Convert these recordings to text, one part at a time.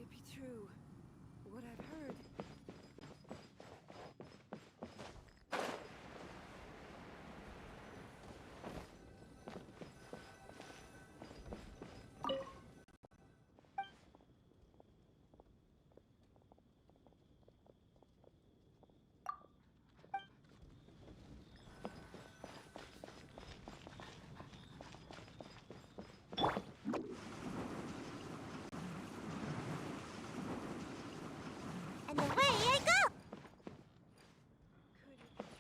it be true? What I've heard. And away I go! Could it be true?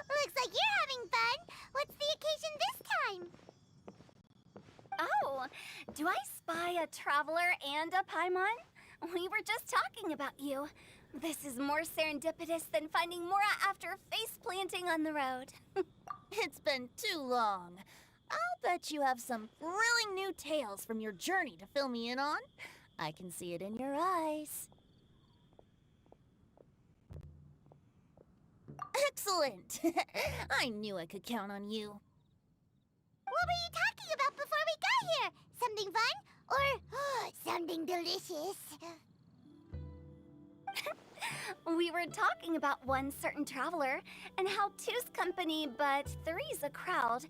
Looks like you're having fun. What's the occasion this time? Oh, do I spy a traveler and a Paimon? We were just talking about you. This is more serendipitous than finding Mora after face planting on the road. It's been too long. I'll bet you have some thrilling new tales from your journey to fill me in on. I can see it in your eyes. Excellent! I knew I could count on you. What were you talking about before we got here? Something fun? Or something delicious? We were talking about one certain traveler and how two's company but three's a crowd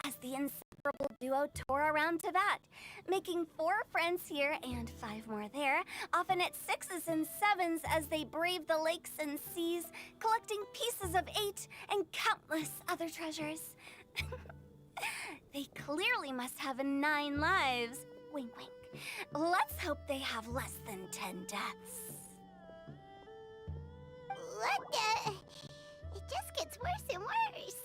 as the inseparable duo tour around Tibet, making 4 friends here and 5 more there, often at 6s and 7s as they brave the lakes and seas, collecting pieces of 8 and countless other treasures. They clearly must have 9 lives. Wink, wink. Let's hope they have less than 10 deaths. What the? It just gets worse and worse.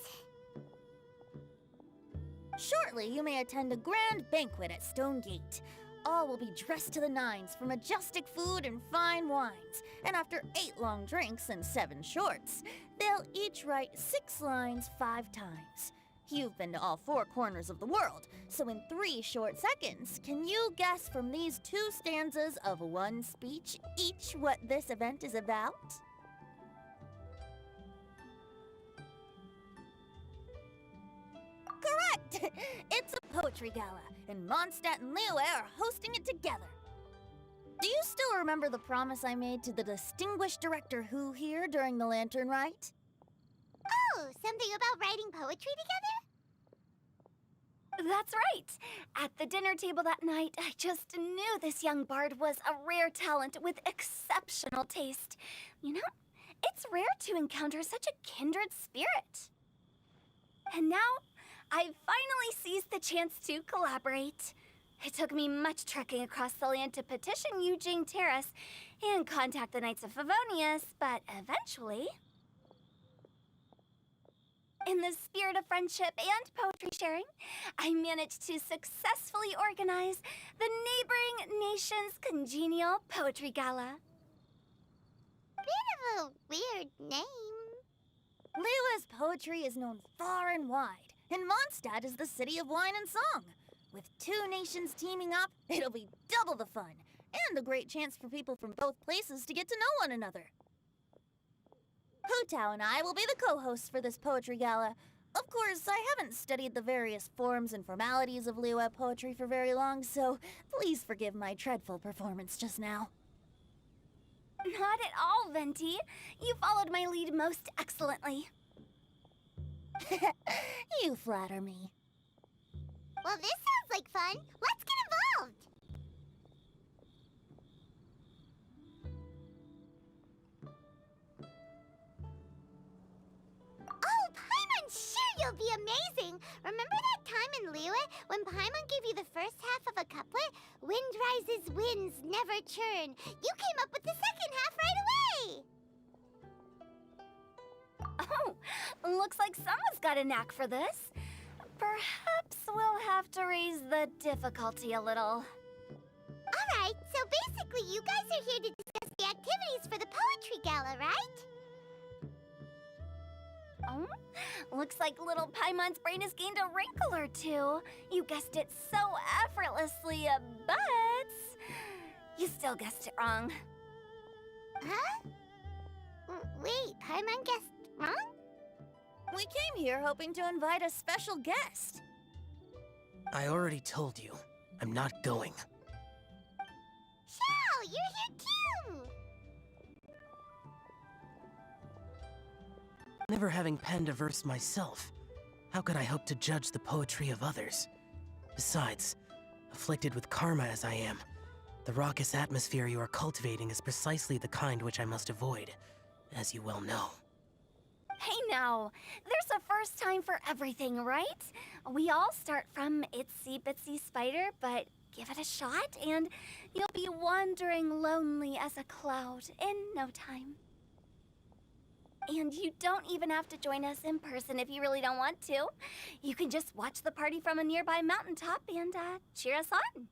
Shortly, you may attend a grand banquet at Stone Gate. All will be dressed to the nines for majestic food and fine wines. And after 8 long drinks and 7 shorts, they'll each write 6 lines 5 times. You've been to all 4 corners of the world, so in 3 short seconds, can you guess from these 2 stanzas of 1 speech each what this event is about? Correct! It's a poetry gala, and Mondstadt and Liyue are hosting it together. Do you still remember the promise I made to the distinguished director Who here during the Lantern Rite? Oh, something about writing poetry together? That's right. At the dinner table that night, I just knew this young bard was a rare talent with exceptional taste. You know, it's rare to encounter such a kindred spirit. And now, I've finally seized the chance to collaborate. It took me much trekking across the land to petition Eugene Terrace and contact the Knights of Favonius, but eventually, in the spirit of friendship and poetry sharing, I managed to successfully organize the neighboring nation's Congenial Poetry Gala. Bit of a weird name. Liyue's poetry is known far and wide, and Mondstadt is the city of wine and song. With 2 nations teaming up, it'll be double the fun, and a great chance for people from both places to get to know one another. Hu Tao and I will be the co-hosts for this poetry gala. Of course, I haven't studied the various forms and formalities of Liyue poetry for very long, so please forgive my dreadful performance just now. Not at all, Venti. You followed my lead most excellently. You flatter me. Well, this sounds like fun. Let's get involved. Oh, Paimon, sure you'll be amazing. Remember that time in Liyue when Paimon gave you the first half of a couplet? Wind rises, winds never churn. You came up with the second half right away. Oh, looks like someone's got a knack for this. Perhaps we'll have to raise the difficulty a little. All right, so basically you guys are here to discuss the activities for the poetry gala, right? Oh, looks like little Paimon's brain has gained a wrinkle or 2. You guessed it so effortlessly, but you still guessed it wrong. Huh? Wait, Paimon guessed wrong? We came here hoping to invite a special guest. I already told you, I'm not going. Shao, you're here too! Never having penned a verse myself, how could I hope to judge the poetry of others? Besides, afflicted with karma as I am, the raucous atmosphere you are cultivating is precisely the kind which I must avoid, as you well know. Hey now, there's a first time for everything, right? We all start from itsy bitsy spider, but give it a shot and you'll be wandering lonely as a cloud in no time. And you don't even have to join us in person if you really don't want to. You can just watch the party from a nearby mountaintop and cheer us on.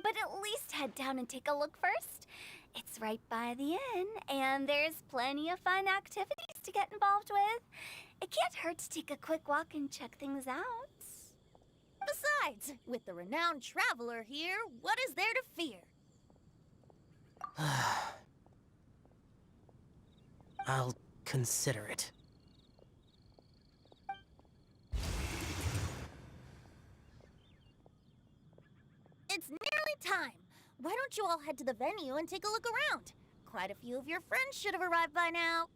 But at least head down and take a look first. It's right by the inn, and there's plenty of fun activities to get involved with. It can't hurt to take a quick walk and check things out. Besides, with the renowned traveler here, what is there to fear? I'll consider it. It's nearly time. Why don't you all head to the venue and take a look around? Quite a few of your friends should have arrived by now.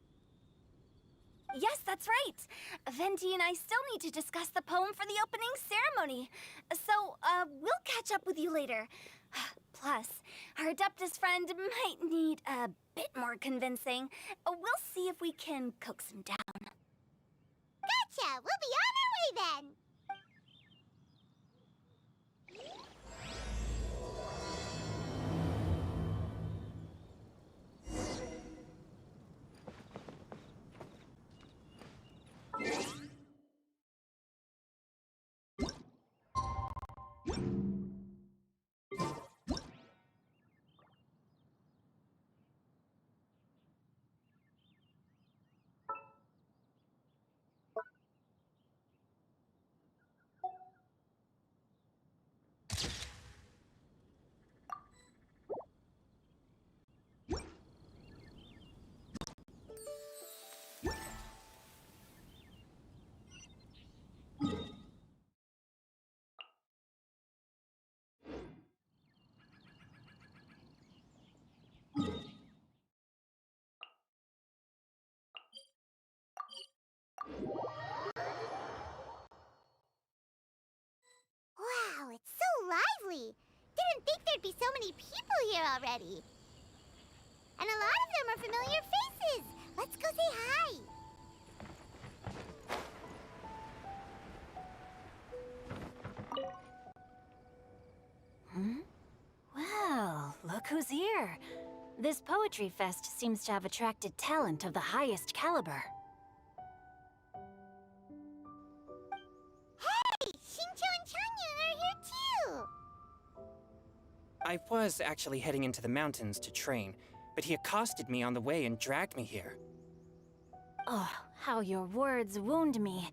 Yes, that's right. Venti and I still need to discuss the poem for the opening ceremony. So, we'll catch up with you later. Plus, our Adeptus friend might need a bit more convincing. We'll see if we can coax him down. Gotcha! We'll be on our way then! Wow, it's so lively! Didn't think there'd be so many people here already. And a lot of them are familiar faces. Let's go say hi. Well, look who's here. This poetry fest seems to have attracted talent of the highest caliber. Hey, Shincho and Chanya are here too. I was actually heading into the mountains to train, but he accosted me on the way and dragged me here. Oh, how your words wound me.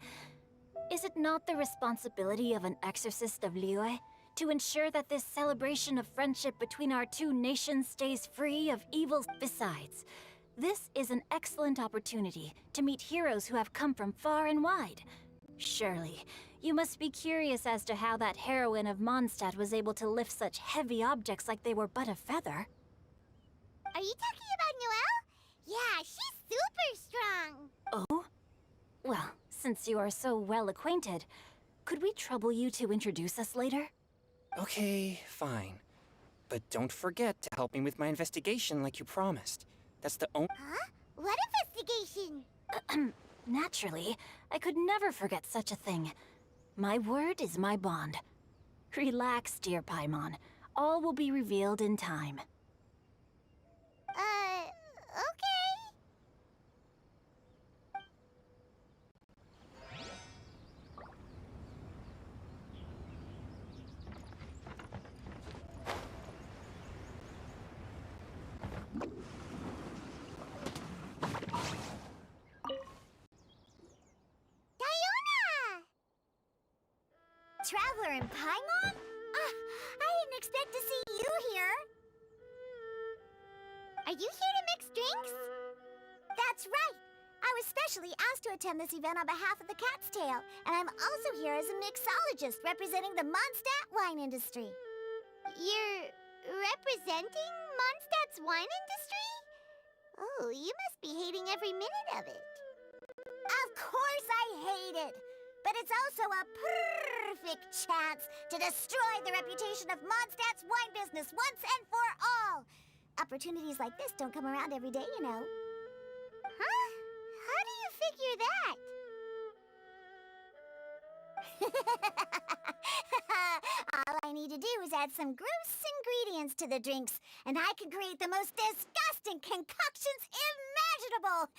Is it not the responsibility of an exorcist of Liyue to ensure that this celebration of friendship between our two nations stays free of evil? Besides, this is an excellent opportunity to meet heroes who have come from far and wide. Surely, you must be curious as to how that heroine of Mondstadt was able to lift such heavy objects like they were but a feather. Are you talking about Noelle? Yeah, she's super strong. Oh? Well, since you are so well acquainted, could we trouble you to introduce us later? Okay, fine. But don't forget to help me with my investigation like you promised. That's the only— Huh? What investigation? Naturally, I could never forget such a thing. My word is my bond. Relax, dear Paimon. All will be revealed in time. Okay. Diona! Traveler and Paimon? I didn't expect to see you here. Are you here to mix drinks? That's right. I was specially asked to attend this event on behalf of the Cat's Tail, and I'm also here as a mixologist representing the Mondstadt wine industry. You're representing Mondstadt's wine industry? Oh, you must be hating every minute of it. Of course I hate it! But it's also a perfect chance to destroy the reputation of Mondstadt's wine business once and for all! Opportunities like this don't come around every day, you know. Huh? How do you figure that? All I need to do is add some gross ingredients to the drinks, and I can create the most disgusting concoctions imaginable!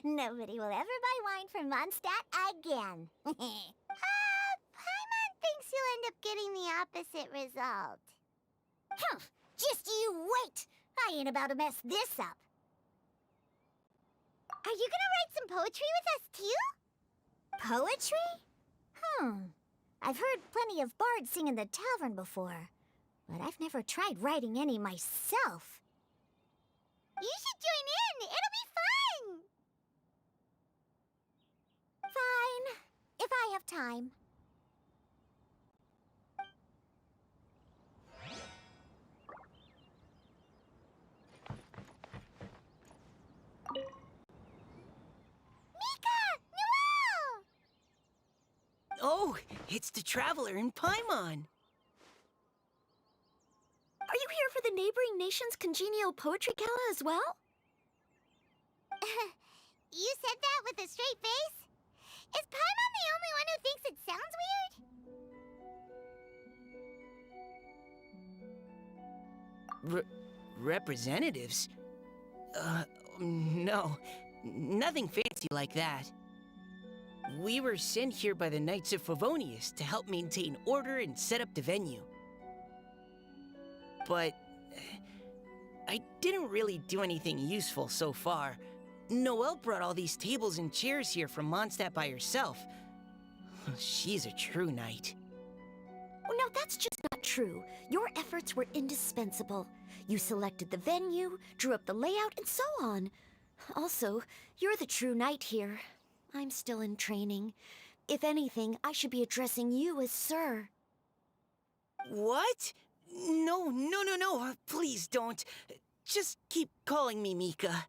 Nobody will ever buy wine from Mondstadt again. Paimon thinks you'll end up getting the opposite result. Humph! Just you wait! I ain't about to mess this up. Are you gonna write some poetry with us, too? Poetry? I've heard plenty of bards sing in the tavern before, but I've never tried writing any myself. You should join in! It'll be fun! Fine, if I have time. Oh, it's the Traveler in Paimon. Are you here for the neighboring nation's Congenial Poetry Gala as well? You said that with a straight face? Is Paimon the only one who thinks it sounds weird? Representatives? No. Nothing fancy like that. We were sent here by the Knights of Favonius to help maintain order and set up the venue. But I didn't really do anything useful so far. Noelle brought all these tables and chairs here from Mondstadt by herself. She's a true knight. Oh, no, that's just not true. Your efforts were indispensable. You selected the venue, drew up the layout, and so on. Also, you're the true knight here. I'm still in training. If anything, I should be addressing you as Sir. What? No. Please don't. Just keep calling me Mika.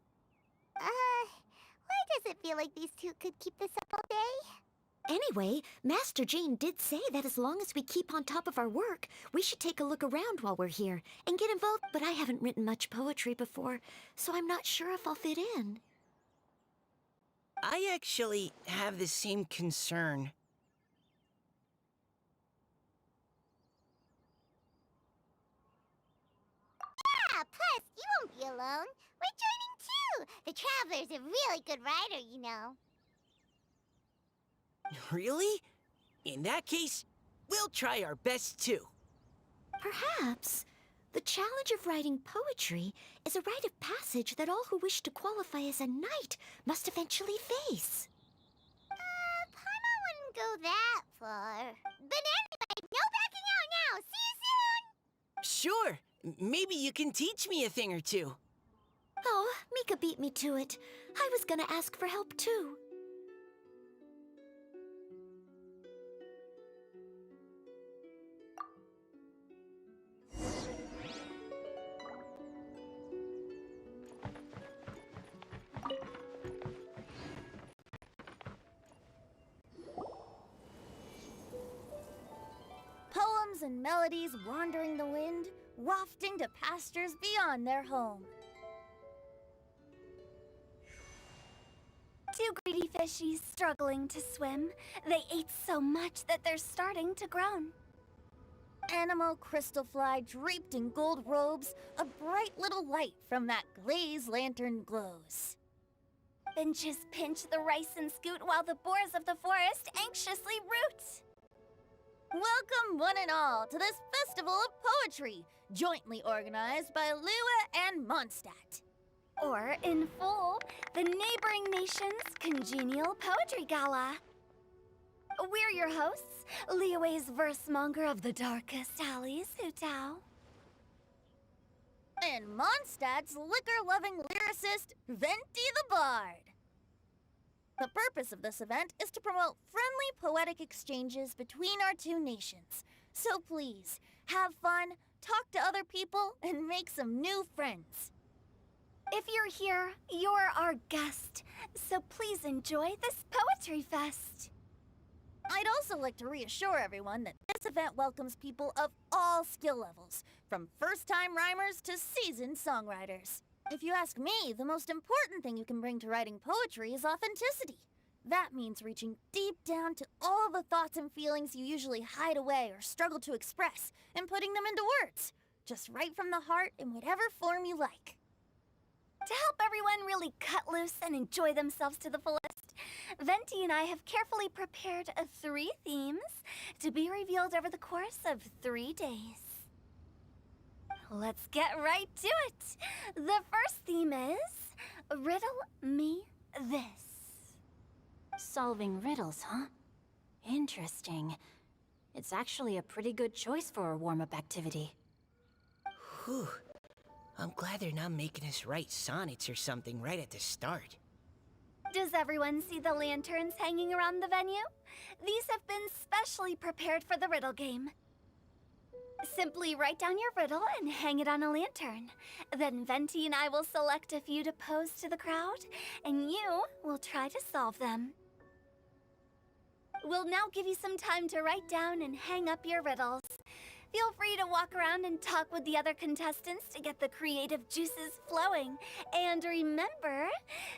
Why does it feel like these two could keep this up all day? Anyway, Master Jane did say that as long as we keep on top of our work, we should take a look around while we're here and get involved. But I haven't written much poetry before, so I'm not sure if I'll fit in. I actually have the same concern. Yeah, plus, you won't be alone. We're joining too. The Traveler's a really good writer, you know. Really? In that case, we'll try our best too. Perhaps. The challenge of writing poetry is a rite of passage that all who wish to qualify as a knight must eventually face. Paimon wouldn't go that far. But anyway, no backing out now. See you soon! Sure. Maybe you can teach me a thing or two. Oh, Mika beat me to it. I was gonna ask for help too. Poems and melodies wandering the wind, wafting to pastures beyond their home. Two greedy fishies struggling to swim. They ate so much that they're starting to groan. Animal crystal fly draped in gold robes, a bright little light from that glaze lantern glows. Finches pinch the rice and scoot while the boars of the forest anxiously root. Welcome one and all to this festival of poetry, jointly organized by Liyue and Mondstadt. Or, in full, the neighboring nation's Congenial Poetry Gala. We're your hosts, Liyue's verse-monger of the darkest alleys, Hutao. And Mondstadt's liquor-loving lyricist, Venti the Bard. The purpose of this event is to promote friendly poetic exchanges between our two nations. So please, have fun, talk to other people, and make some new friends. If you're here, you're our guest, so please enjoy this poetry fest. I'd also like to reassure everyone that this event welcomes people of all skill levels, from first-time rhymers to seasoned songwriters. If you ask me, the most important thing you can bring to writing poetry is authenticity. That means reaching deep down to all the thoughts and feelings you usually hide away or struggle to express, and putting them into words. Just write from the heart in whatever form you like. To help everyone really cut loose and enjoy themselves to the fullest, Venti and I have carefully prepared 3 themes to be revealed over the course of 3 days. Let's get right to it. The first theme is Riddle Me This. Solving riddles, huh? Interesting. It's actually a pretty good choice for a warm-up activity. Whew. I'm glad they're not making us write sonnets or something right at the start. Does everyone see the lanterns hanging around the venue? These have been specially prepared for the riddle game. Simply write down your riddle and hang it on a lantern. Then Venti and I will select a few to pose to the crowd, and you will try to solve them. We'll now give you some time to write down and hang up your riddles. Feel free to walk around and talk with the other contestants to get the creative juices flowing. And remember,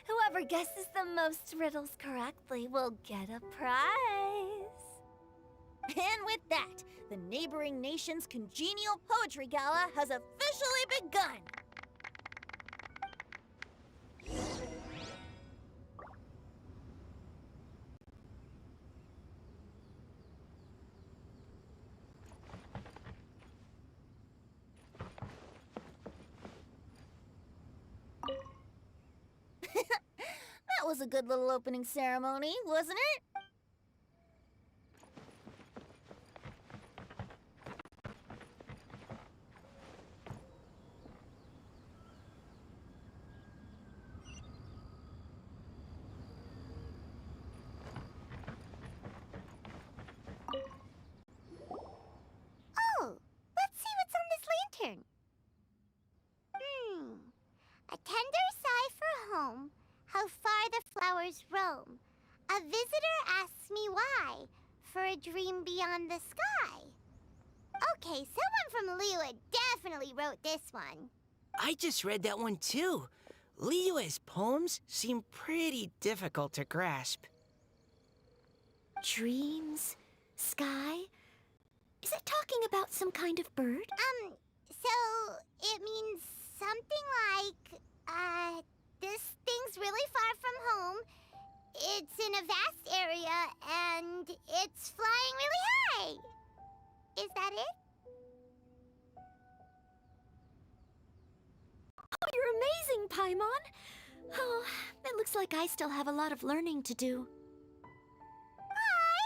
whoever guesses the most riddles correctly will get a prize. And with that, the neighboring nation's Congenial Poetry Gala has officially begun! That was a good little opening ceremony, wasn't it? Oh, let's see what's on this lantern. A tender sigh for home, how far the flowers roam. A visitor asks me why, for a dream beyond the sky. Okay, someone from Liyue definitely wrote this one. I just read that one too. Liyue's poems seem pretty difficult to grasp. Dreams? Sky? Is it talking about some kind of bird? So it means something like, this thing's really far from home. It's in a vast area, and it's flying really high. Is that it? Oh, you're amazing, Paimon! Oh, it looks like I still have a lot of learning to do.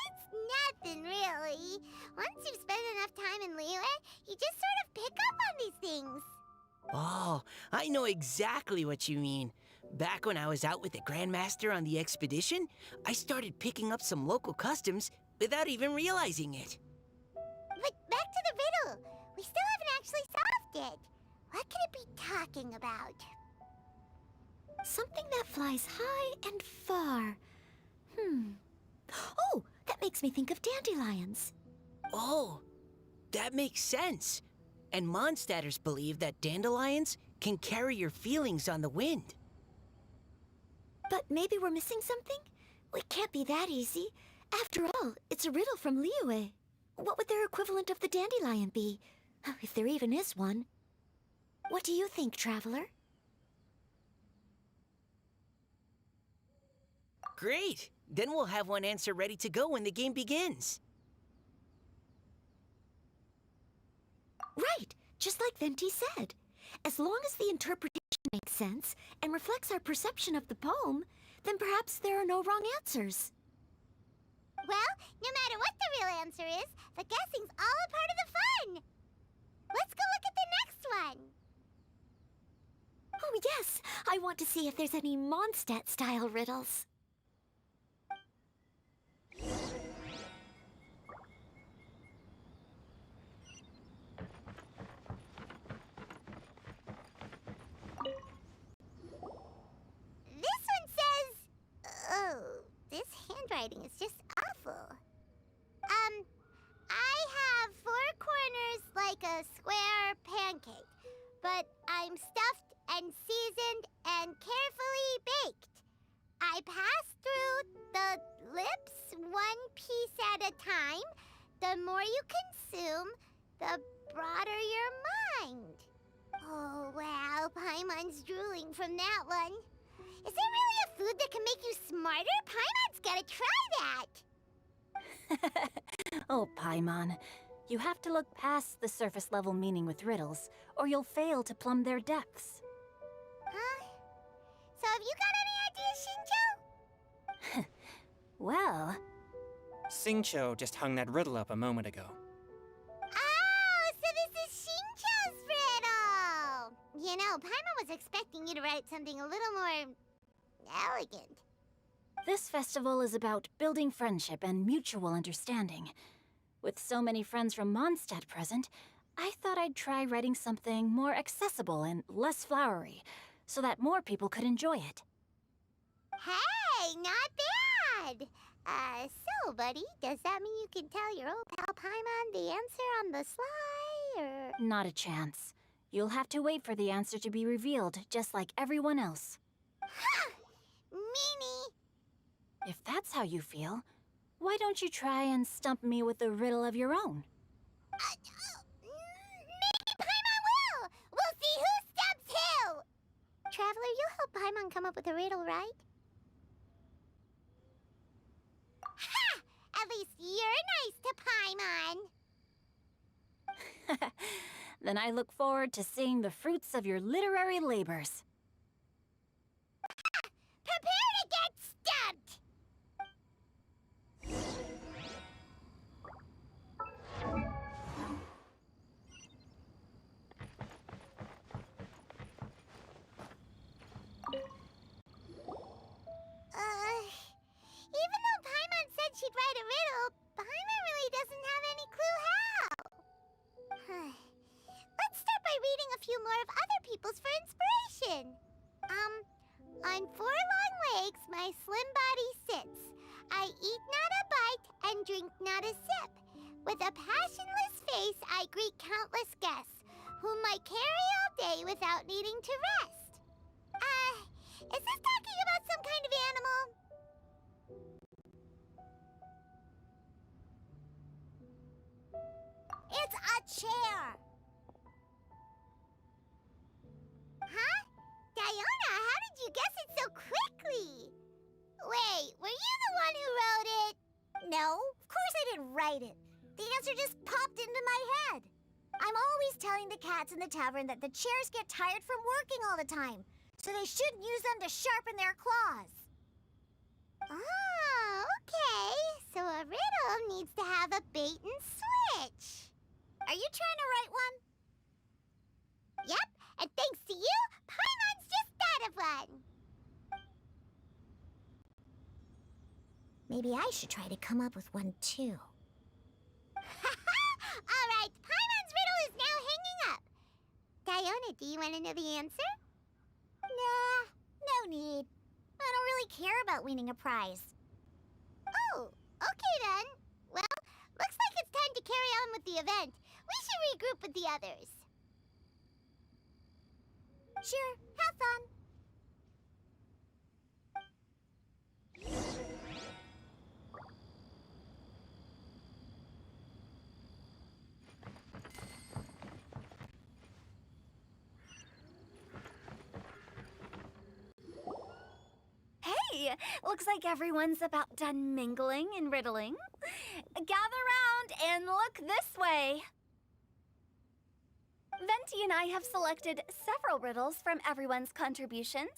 It's nothing, really. Once you've spent enough time in Liyue, you just sort of pick up on these things. Oh, I know exactly what you mean. Back when I was out with the Grandmaster on the expedition, I started picking up some local customs without even realizing it. But back to the riddle. We still haven't actually solved it. What could it be talking about? Something that flies high and far. Oh, that makes me think of dandelions. Oh, that makes sense. And Mondstadters believe that dandelions can carry your feelings on the wind. But maybe we're missing something? It can't be that easy. After all, it's a riddle from Liyue. What would their equivalent of the dandelion be? If there even is one. What do you think, Traveler? Great! Then we'll have one answer ready to go when the game begins. Right, just like Venti said. As long as the interpretation makes sense and reflects our perception of the poem, then perhaps there are no wrong answers. Well, no matter what the real answer is, the guessing's all a part of the fun. Let's go look at the next one. Oh yes, I want to see if there's any Mondstadt-style riddles. handwriting is just awful. I have 4 corners like a square pancake, but I'm stuffed and seasoned and carefully baked. I pass through the lips 1 piece at a time. The more you consume, the broader your mind. Oh, wow, Paimon's drooling from that one. Is there really a food that can make you smarter? Paimon's gotta try that. Oh, Paimon. You have to look past the surface level meaning with riddles, or you'll fail to plumb their depths. Huh? So have you got any ideas, Shinjo? Well, Xingqiu just hung that riddle up a moment ago. Oh, so this is Shinjo's riddle! You know, Paimon was expecting you to write something a little more elegant. this festival is about building friendship and mutual understanding. With so many friends from Mondstadt present, I thought I'd try writing something more accessible and less flowery, so that more people could enjoy it. Hey, not bad! So, buddy, does that mean you can tell your old pal Paimon the answer on the sly, or...? Not a chance. You'll have to wait for the answer to be revealed, just like everyone else. Ha! Meanie! If that's how you feel, why don't you try and stump me with a riddle of your own? Maybe Paimon will! We'll see who stumps who! Traveler, you'll help Paimon come up with a riddle, right? Ha! At least you're nice to Paimon! Then I look forward to seeing the fruits of your literary labors. Prepare to get stumped! Even though Paimon said she'd write a riddle, Paimon really doesn't have any clue how. Let's start by reading a few more of other people's for inspiration. On 4 long legs, my slim body sits. I eat not a bite and drink not a sip. With a passionless face, I greet countless guests, whom I carry all day without needing to rest. Is this talking about some kind of animal? It's a chair. Huh? Diona, how did you guess it so quickly? Wait, were you the one who wrote it? No, of course I didn't write it. The answer just popped into my head. I'm always telling the cats in the tavern that the chairs get tired from working all the time, so they shouldn't use them to sharpen their claws. Oh, okay. So a riddle needs to have a bait and switch. Are you trying to write one? Yep, and thanks to you, Paimon's just thought of one. Maybe I should try to come up with one too. All right, Paimon's riddle is now hanging up. Diona, do you want to know the answer? Nah, no need. I don't really care about winning a prize. Oh, okay then. Well, looks like it's time to carry on with the event. We should regroup with the others. Sure, have fun. Hey, looks like everyone's about done mingling and riddling. Gather round and look this way. Venti and I have selected several riddles from everyone's contributions,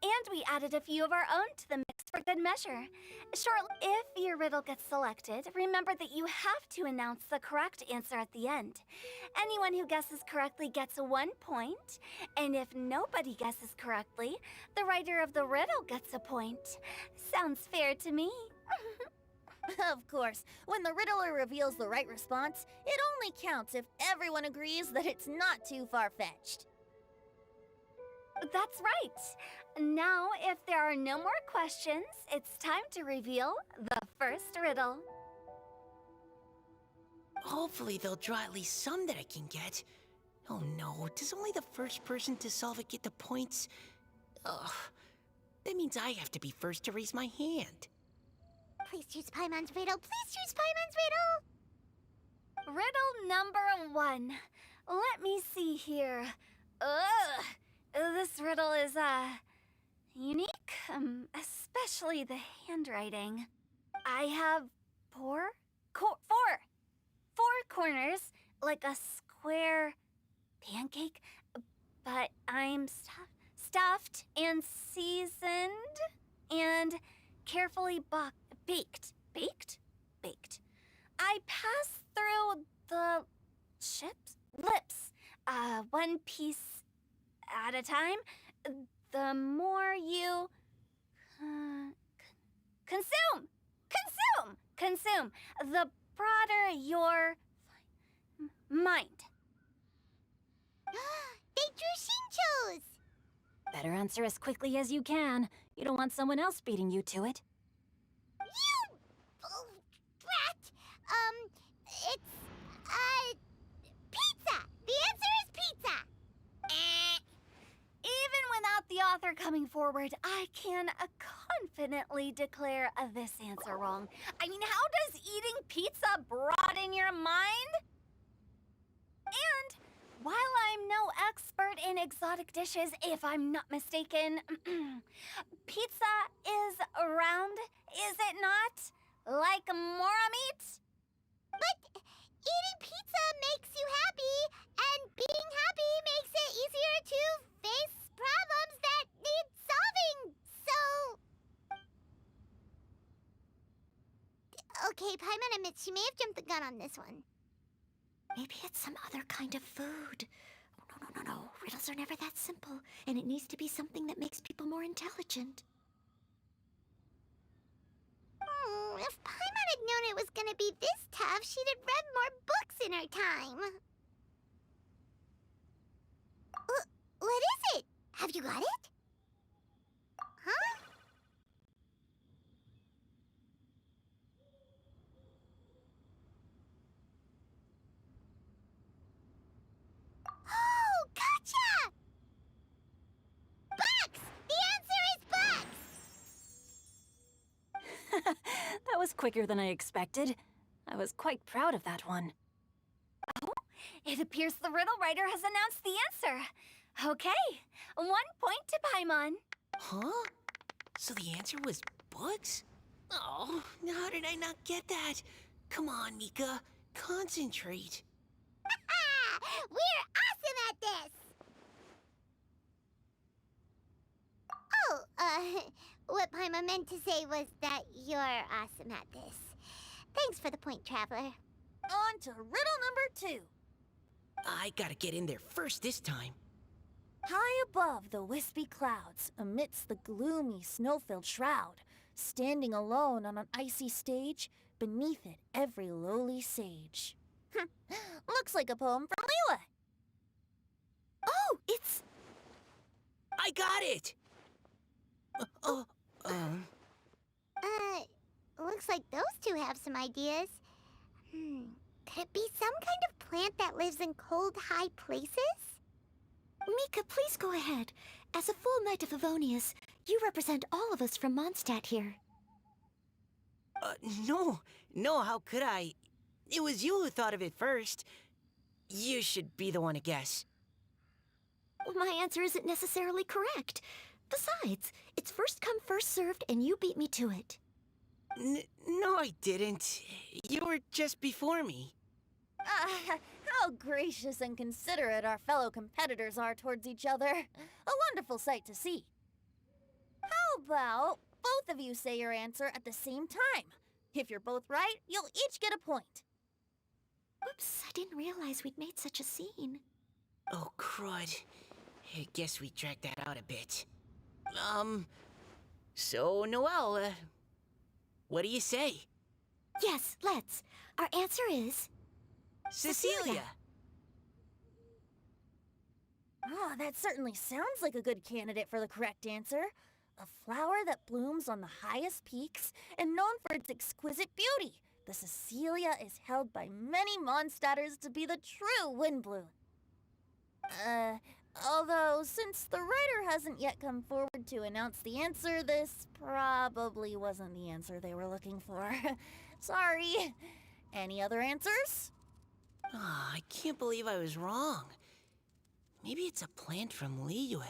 and we added a few of our own to the mix for good measure. Shortly, if your riddle gets selected, remember that you have to announce the correct answer at the end. Anyone who guesses correctly gets 1 point, and if nobody guesses correctly, the writer of the riddle gets a point. Sounds fair to me. Of course, when the riddler reveals the right response, it only counts if everyone agrees that it's not too far-fetched. That's right. Now, if there are no more questions, it's time to reveal the first riddle. Hopefully they'll draw at least some that I can get. Oh no, does only the first person to solve it get the points? Ugh, that means I have to be first to raise my hand. Please choose Paimon's riddle. Please choose Paimon's riddle. Riddle number 1. Let me see here. Ugh, this riddle is, unique, especially the handwriting. I have four corners, like a square pancake, but I'm stuffed and seasoned and carefully baked. Baked. I pass through the lips, one piece at a time. The more you consume, the broader your mind. They drew Shinchos! Better answer as quickly as you can. You don't want someone else beating you to it. You! Oh, brat! It's, pizza! The answer is pizza! Even without the author coming forward, I can confidently declare this answer wrong. I mean, how does eating pizza broaden your mind? And while I'm no expert in exotic dishes, if I'm not mistaken, pizza is round, is it not? Like mora meat? But eating pizza makes you happy, and being happy makes it easier to face problems that need solving, so... Okay, Paimon admits she may have jumped the gun on this one. Maybe it's some other kind of food. Oh, no. Riddles are never that simple, and it needs to be something that makes people more intelligent. If Paimon had known it was gonna be this tough, she'd have read more books in her time. What is it? Have you got it? Huh? Oh, gotcha! Bucks! The answer is bucks! That was quicker than I expected. I was quite proud of that one. It appears the riddle writer has announced the answer. Okay, 1 point to Paimon. Huh? So the answer was books? Oh, how did I not get that? Come on, Mika. Concentrate. We're awesome at this! Oh, what Paimon meant to say was that you're awesome at this. Thanks for the point, Traveler. On to riddle number 2. I gotta get in there first this time. High above the wispy clouds, amidst the gloomy snow-filled shroud, standing alone on an icy stage, beneath it every lowly sage. Looks like a poem from Liyue. Oh, it's... I got it! Looks like those two have some ideas. Could it be some kind of plant that lives in cold, high places? Mika, please go ahead. As a full Knight of Avonius, you represent all of us from Mondstadt here. No, how could I? It was you who thought of it first. You should be the one to guess. My answer isn't necessarily correct. Besides, it's first come, first served, and you beat me to it. No, I didn't. You were just before me. How gracious and considerate our fellow competitors are towards each other. A wonderful sight to see. How about both of you say your answer at the same time? If you're both right, you'll each get a point. Oops, I didn't realize we'd made such a scene. Oh, crud. I guess we dragged that out a bit. So, Noelle, what do you say? Yes, let's. Our answer is... Cecilia! Oh, that certainly sounds like a good candidate for the correct answer. A flower that blooms on the highest peaks and known for its exquisite beauty. The Cecilia is held by many Mondstadters to be the true wind bloom. Although, since the writer hasn't yet come forward to announce the answer, this probably wasn't the answer they were looking for. Sorry. Any other answers? Oh, I can't believe I was wrong. Maybe it's a plant from Liyue.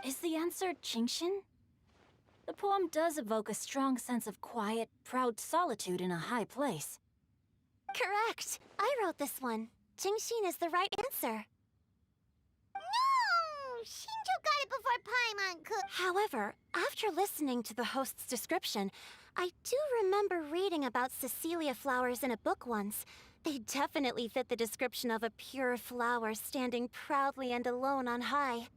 Is the answer Qingxin? The poem does evoke a strong sense of quiet, proud solitude in a high place. Correct. I wrote this one. Qingxin is the right answer. No! Shinjo got it before Paimon could. However, after listening to the host's description, I do remember reading about Cecilia flowers in a book once. They definitely fit the description of a pure flower standing proudly and alone on high.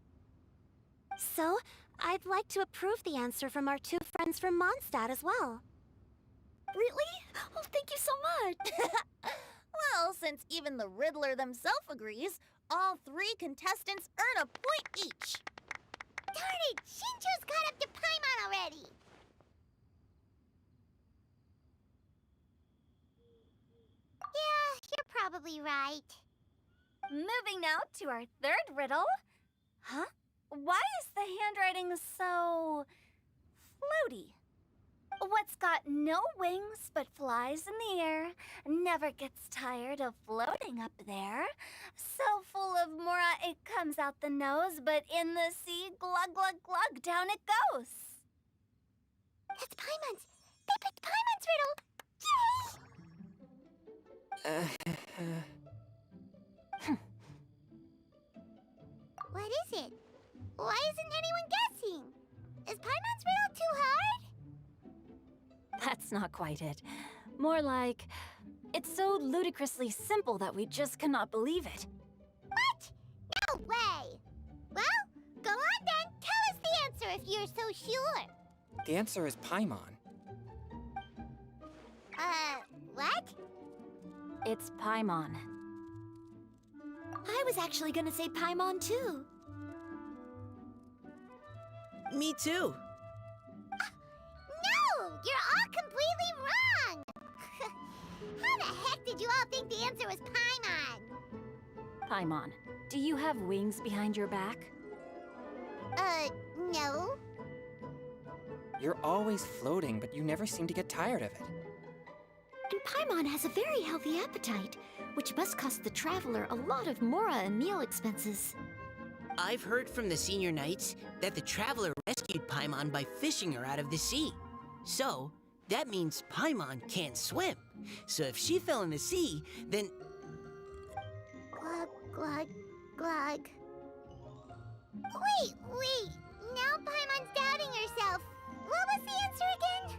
So, I'd like to approve the answer from our two friends from Mondstadt as well. Really? Oh, thank you so much. Well, since even the Riddler themselves agrees, all three contestants earn a point each. Darn it! Shinjo's caught up to Paimon already! Yeah, you're probably right. Moving now to our third riddle. Huh? Why is the handwriting so floaty? What's got no wings but flies in the air, never gets tired of floating up there. So full of mora it comes out the nose, but in the sea, glug glug glug, down it goes. That's Paimon's! They picked Paimon's riddle! Yay! What is it? Why isn't anyone guessing? Is Paimon's riddle too hard? That's not quite it. More like, it's so ludicrously simple that we just cannot believe it. What? No way! Well, go on then. Tell us the answer if you're so sure. The answer is Paimon. What? It's Paimon. I was actually gonna say Paimon too. Me too. No! You're all completely wrong! How the heck did you all think the answer was Paimon? Paimon, do you have wings behind your back? No. You're always floating, but you never seem to get tired of it. And Paimon has a very healthy appetite, which must cost the traveler a lot of mora and meal expenses. I've heard from the senior knights that the traveler rescued Paimon by fishing her out of the sea. So, that means Paimon can't swim. So if she fell in the sea, then... Glug, glug, glug. Wait! Now Paimon's doubting herself. What was the answer again?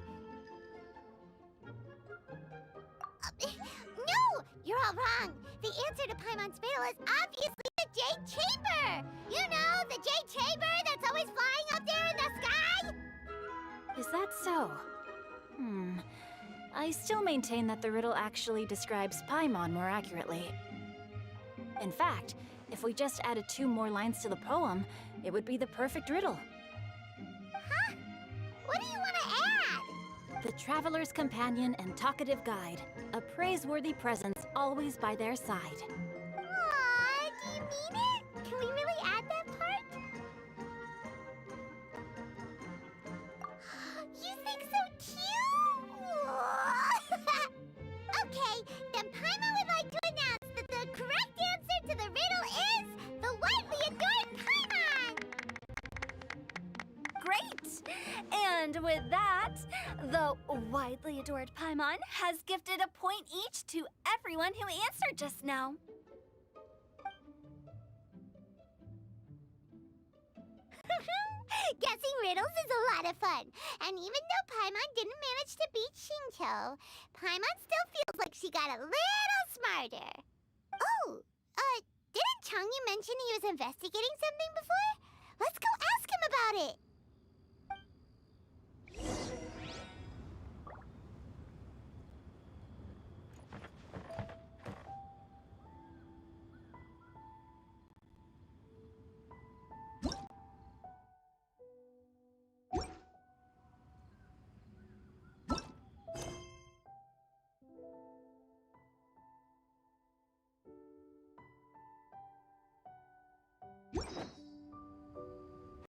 No! You're all wrong. The answer to Paimon's riddle is obviously the Jade Chamber! You know, the Jade Chamber that's always flying up there in the sky? Is that so? I still maintain that the riddle actually describes Paimon more accurately. In fact, if we just added 2 more lines to the poem, it would be the perfect riddle. Huh? What do you want to add? The traveler's companion and talkative guide, a praiseworthy presence always by their side. Aw, do you mean it? Can we really add that part? You think so too? Okay, then Paimon would like to announce that the correct answer to the riddle is the widely adored Paimon! Great! And with that, the widely adored Paimon has gifted a point each to everyone who answered just now. Guessing riddles is a lot of fun. And even though Paimon didn't manage to beat Shinjo, Paimon still feels like she got a little smarter. Oh, didn't Changyu mention he was investigating something before? Let's go ask him about it.